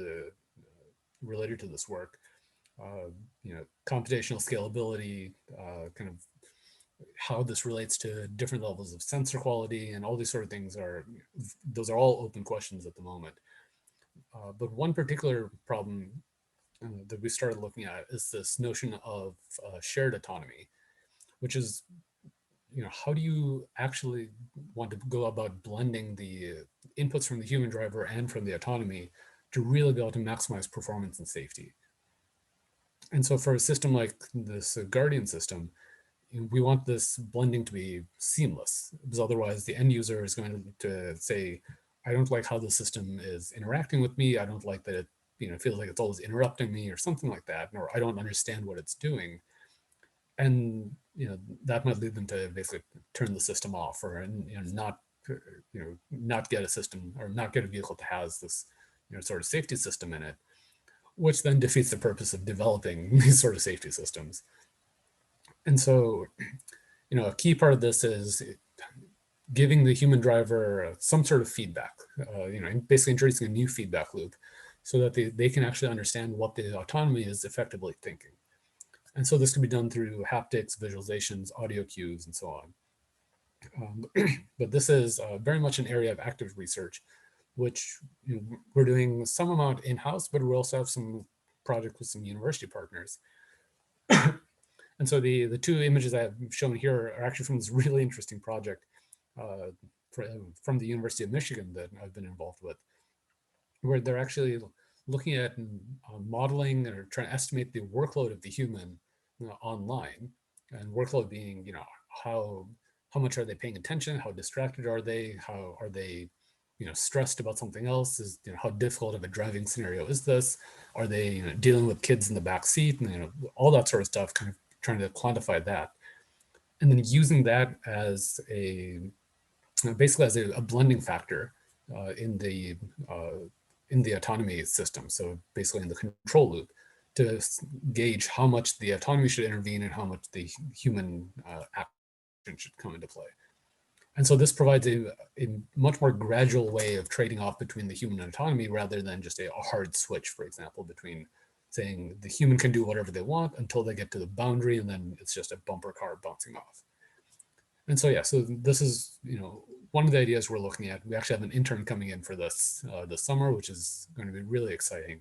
to this work. Computational scalability, kind of how this relates to different levels of sensor quality, and all these sort of things those are all open questions at the moment. But one particular problem that we started looking at is this notion of shared autonomy, which is, how do you actually want to go about blending the inputs from the human driver and from the autonomy to really be able to maximize performance and safety? And so for a system like this Guardian system, we want this blending to be seamless, because otherwise the end user is going to say, I don't like how the system is interacting with me. I don't like that it feels like it's always interrupting me or something like that, or I don't understand what it's doing. And that might lead them to basically turn the system off, or not get a system, or not get a vehicle that has this sort of safety system in it, which then defeats the purpose of developing these sort of safety systems. And so, a key part of this is giving the human driver some sort of feedback, basically introducing a new feedback loop so that they can actually understand what the autonomy is effectively thinking. And so this can be done through haptics, visualizations, audio cues, and so on. But this is very much an area of active research, which we're doing some amount in-house, but we also have some projects with some university partners. And so the two images I've shown here are actually from this really interesting project from the University of Michigan that I've been involved with, where they're actually looking at modeling or trying to estimate the workload of the human online, and workload being, how much are they paying attention, how distracted are they, how are they stressed about something else, is how difficult of a driving scenario is this, are they dealing with kids in the back seat, and all that sort of stuff, kind of trying to quantify that, and then using that as basically as a blending factor in the autonomy system. So basically in the control loop, to gauge how much the autonomy should intervene and how much the human action should come into play. And so this provides a much more gradual way of trading off between the human and autonomy, rather than just a hard switch, for example, between saying the human can do whatever they want until they get to the boundary, and then it's just a bumper car bouncing off. And so, yeah, so this is, one of the ideas we're looking at. We actually have an intern coming in for this summer, which is going to be really exciting.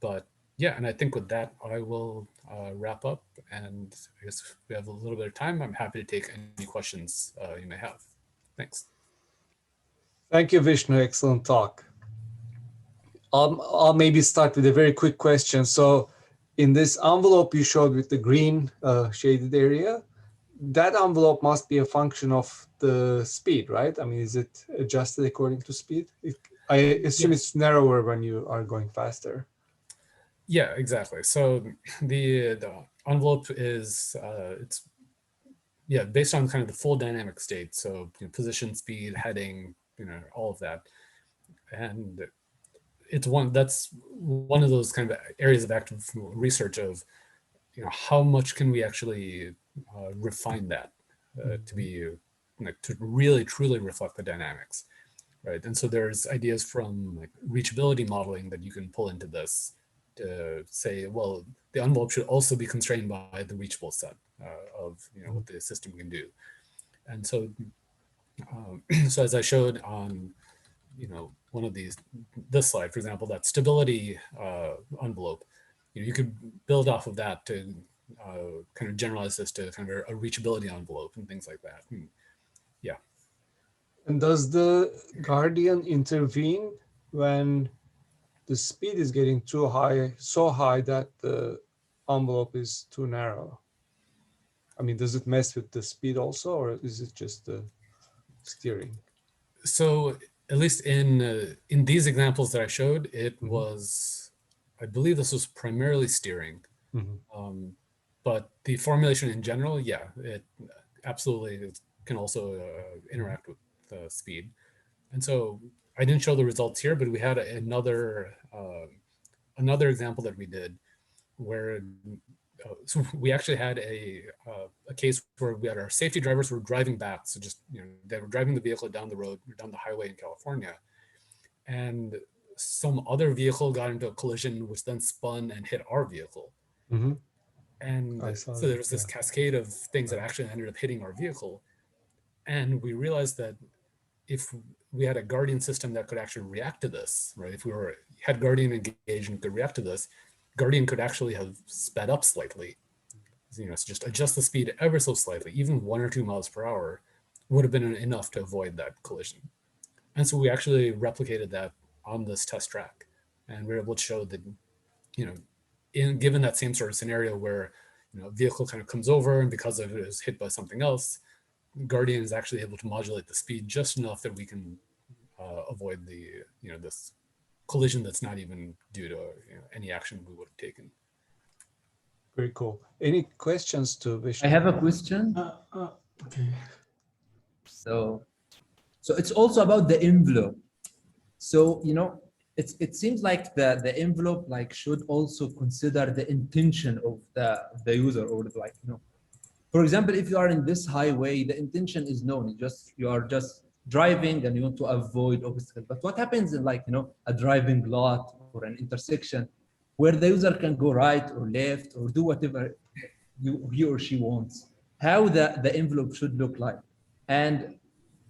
But yeah, and I think with that, I will wrap up. And I guess if we have a little bit of time, I'm happy to take any questions you may have. Thanks. Thank you, Vishnu. Excellent talk. I'll maybe start with a very quick question. So in this envelope you showed with the green shaded area, that envelope must be a function of the speed, right? I mean, is it adjusted according to speed? I assume it's narrower when you are going faster. Yeah, exactly. So the envelope is it's based on kind of the full dynamic state. So position, speed, heading, all of that, and it's that's one of those kind of areas of active research of how much can we actually refine that to be to really truly reflect the dynamics, right? And so there's ideas from reachability modeling that you can pull into this to say, well, the envelope should also be constrained by the reachable set of what the system can do. And so so as I showed on one of this slide, for example, that stability envelope, you could build off of that to kind of generalize this to kind of a reachability envelope and things like that. Yeah. And does the Guardian intervene when the speed is getting too high, so high that the envelope is too narrow? I mean, does it mess with the speed also, or is it just the steering? So at least in these examples that I showed, it was, I believe this was primarily steering. But the formulation in general, yeah, it absolutely can also interact with the speed. And so I didn't show the results here, but we had another example that we did where so we actually had a case where we had our safety drivers were driving back. So just, they were driving the vehicle down the road, down the highway in California. And some other vehicle got into a collision, which then spun and hit our vehicle. Mm-hmm. And I saw so there that, was this yeah. cascade of things that actually ended up hitting our vehicle. And we realized that if we had a Guardian system that could actually react to this, right? If we had Guardian engaged and could react to this, Guardian could actually have sped up slightly. So just adjust the speed ever so slightly, even 1 or 2 miles per hour would have been enough to avoid that collision. And so we actually replicated that on this test track, and we were able to show that, given that same sort of scenario where, a vehicle kind of comes over and because of it is hit by something else, Guardian is actually able to modulate the speed just enough that we can avoid the, this collision that's not even due to any action we would have taken. Very cool. Any questions to Vishnu? I have a question. Okay. So it's also about the envelope. So, it seems like the envelope should also consider the intention of the user, or for example, if you are in this highway, the intention is known. You are just driving and you want to avoid obstacles. But what happens in a driving lot or an intersection where the user can go right or left or do whatever he or she wants? How the envelope should look like? And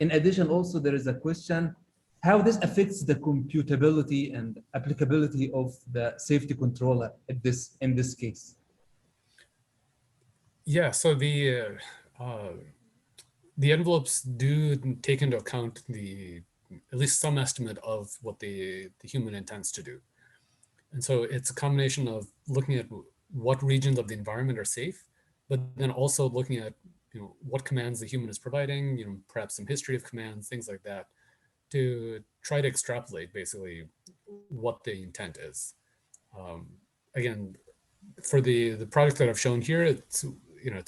in addition, also there is a question how this affects the computability and applicability of the safety controller in this case. Yeah, so the envelopes do take into account at least some estimate of what the human intends to do. And so it's a combination of looking at what regions of the environment are safe, but then also looking at what commands the human is providing, perhaps some history of commands, things like that, to try to extrapolate basically what the intent is. Again, for the product that I've shown here, it's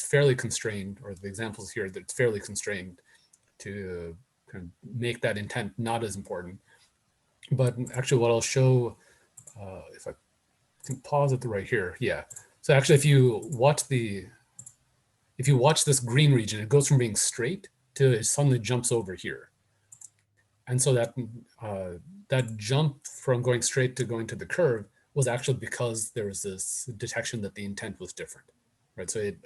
fairly constrained, or the examples here that it's fairly constrained to kind of make that intent not as important. But actually, what I'll show, if I can pause it right here, yeah. So actually, if you watch this green region, it goes from being straight to it suddenly jumps over here. And so that jump from going straight to going to the curve was actually because there was this detection that the intent was different, right? So it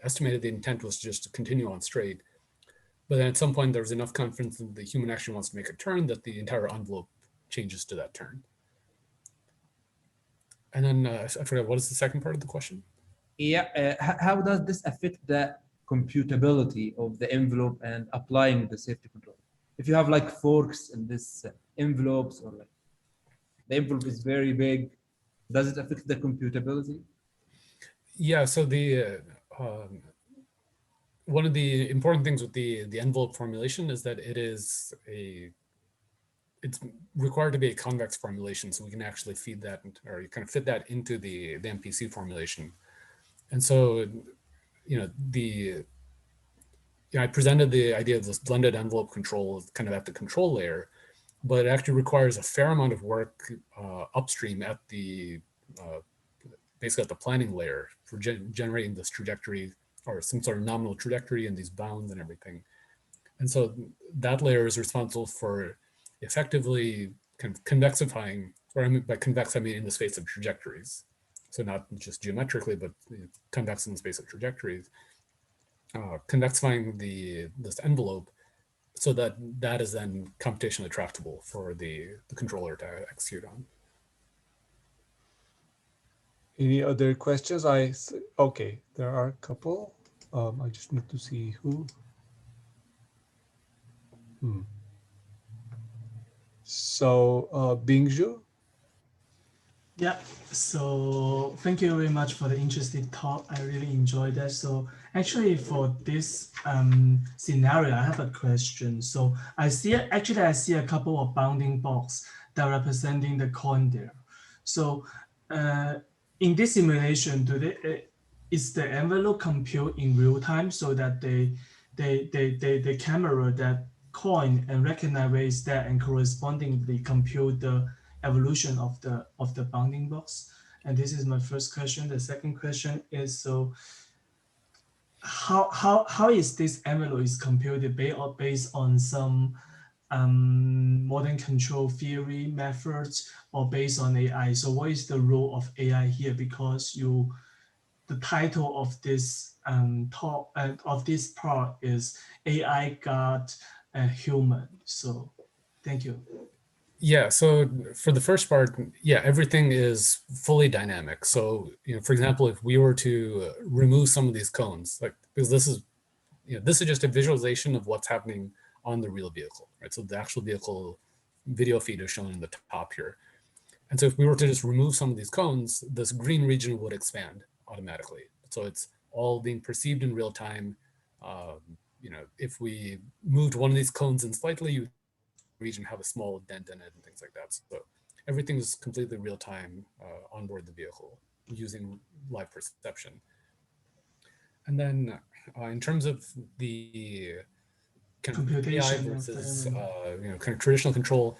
estimated the intent was just to continue on straight, but then at some point there was enough confidence that the human actually wants to make a turn that the entire envelope changes to that turn. And then I forgot, what is the second part of the question? Yeah, how does this affect the computability of the envelope and applying the safety control? If you have forks in this envelopes, or the envelope is very big, does it affect the computability? Yeah, so one of the important things with the envelope formulation is that it's required to be a convex formulation, so we can actually feed that, or you kind of fit that into the MPC formulation. And so, I presented the idea of this blended envelope control kind of at the control layer, but it actually requires a fair amount of work upstream at basically at the planning layer for generating this trajectory, or some sort of nominal trajectory and these bounds and everything. And so that layer is responsible for effectively kind of convexifying, or by convex I mean in the space of trajectories. So not just geometrically, but convex in the space of trajectories. Convexifying this envelope so that is then computationally tractable for the controller to execute on. Any other questions? Okay, there are a couple. I just need to see who. So, Bingju? Yeah, so thank you very much for the interesting talk. I really enjoyed that. So actually for this scenario, I have a question. So I see a couple of bounding box that are representing the coin there. So in this simulation, is the envelope compute in real time so that they camera that coin and recognize that and correspondingly compute the evolution of the bounding box? And this is my first question. The second question is, so how is this envelope is computed based on some modern control theory methods or based on AI? So what is the role of AI here? Because the title of this talk of this part is AI God and Human. So thank you. Yeah, so for the first part, yeah, everything is fully dynamic. So, for example, if we were to remove some of these cones, like, because this is just a visualization of what's happening on the real vehicle, right? So the actual vehicle video feed is shown in the top here. And so if we were to just remove some of these cones, this green region would expand automatically. So it's all being perceived in real time. If we moved one of these cones in slightly, you region have a small dent in it and things like that. So everything is completely real time on board the vehicle using live perception. And then in terms of the kind of AI versus kind of traditional control,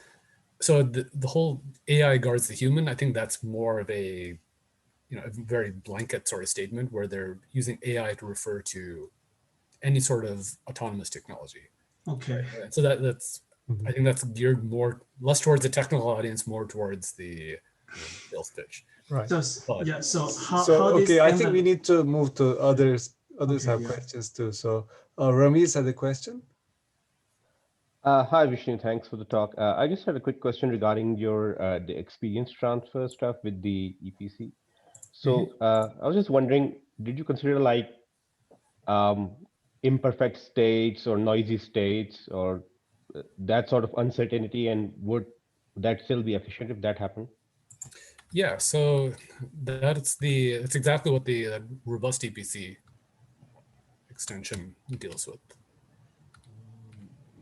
so the whole AI guards the human, I think that's more of a a very blanket sort of statement where they're using AI to refer to any sort of autonomous technology. Okay. Right? So that's I think that's geared less towards the technical audience, more towards the sales pitch. Right. So how okay, I think we need to move to others. Others Okay, have questions too. So Ramiz had a question. Hi, Vishnu. Thanks for the talk. I just had a quick question regarding your the experience transfer stuff with the EPC. So I was just wondering, did you consider like imperfect states or noisy states or that sort of uncertainty, and would that still be efficient if that happened? Yeah, so that's exactly what the robust EPC extension deals with.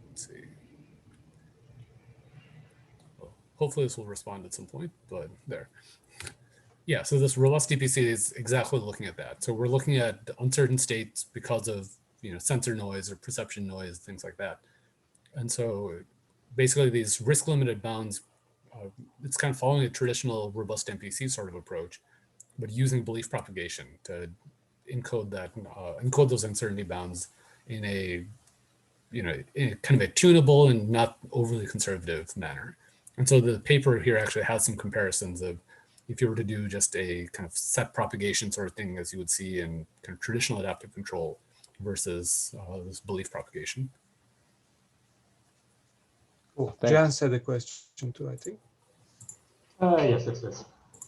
Let's see. Well, hopefully this will respond at some point, but there. Yeah, so this robust EPC is exactly looking at that. So we're looking at uncertain states because of sensor noise or perception noise, things like that. And so basically these risk limited bounds, it's kind of following a traditional robust MPC sort of approach, but using belief propagation to encode those uncertainty bounds in a in kind of a tunable and not overly conservative manner. And so the paper here actually has some comparisons of if you were to do just a kind of set propagation sort of thing as you would see in kind of traditional adaptive control versus this belief propagation. Oh, Jan said a question too, I think. Yes.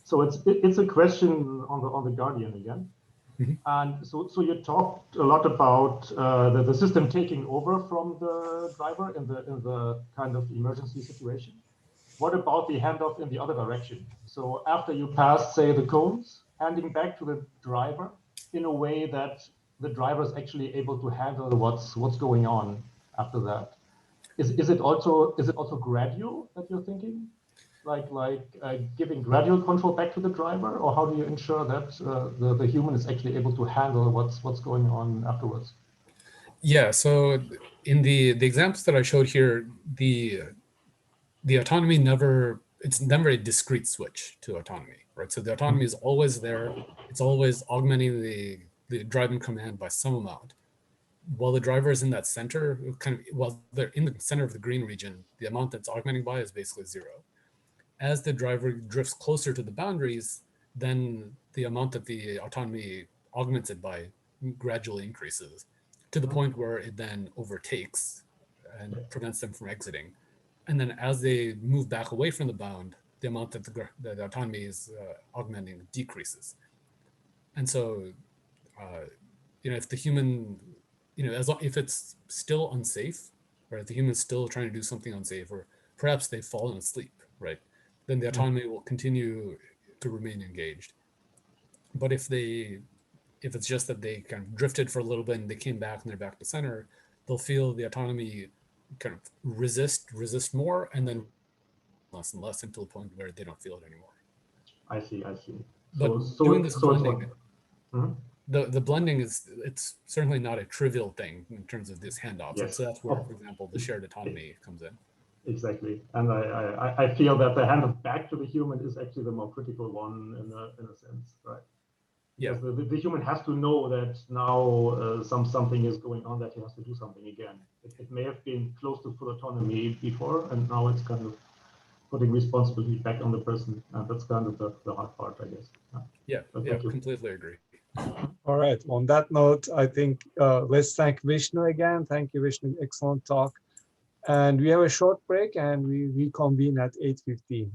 So it's a question on the Guardian again. Mm-hmm. And so you talked a lot about the system taking over from the driver in the kind of emergency situation. What about the handoff in the other direction? So after you pass, say, the cones, handing back to the driver in a way that the driver is actually able to handle what's going on after that. Is it also gradual that you're thinking? Like giving gradual control back to the driver, or how do you ensure that the human is actually able to handle what's going on afterwards? Yeah, so in the examples that I showed here, the autonomy it's never a discrete switch to autonomy, right? So the autonomy is always there. It's always augmenting the driving command by some amount. While the driver is in that center, while they're in the center of the green region, the amount that's augmenting by is basically zero. As the driver drifts closer to the boundaries, then the amount that the autonomy augments it by gradually increases to the point where it then overtakes and prevents them from exiting. And then as they move back away from the bound, the amount that the autonomy is augmenting decreases. And so, if the human, if it's still unsafe, right, the human's still trying to do something unsafe, or perhaps they've fallen asleep, right, then the autonomy will continue to remain engaged. But if it's just that they kind of drifted for a little bit and they came back and they're back to center, they'll feel the autonomy kind of resist more, and then less and less until the point where they don't feel it anymore. I see. But doing this blending, the blending it's certainly not a trivial thing in terms of this handoff. Yes. So that's where, for example, the shared autonomy comes in. Exactly, and I feel that the handoff back to the human is actually the more critical one in a sense, right? Yeah. Because the human has to know that now something is going on, that he has to do something again. It may have been close to full autonomy before, and now it's kind of putting responsibility back on the person, and that's kind of the hard part, I guess. Yeah, But yeah, thank you. completely agree. All right. On that note, I think let's thank Vishnu again. Thank you, Vishnu. Excellent talk. And we have a short break, and we reconvene at 8:15.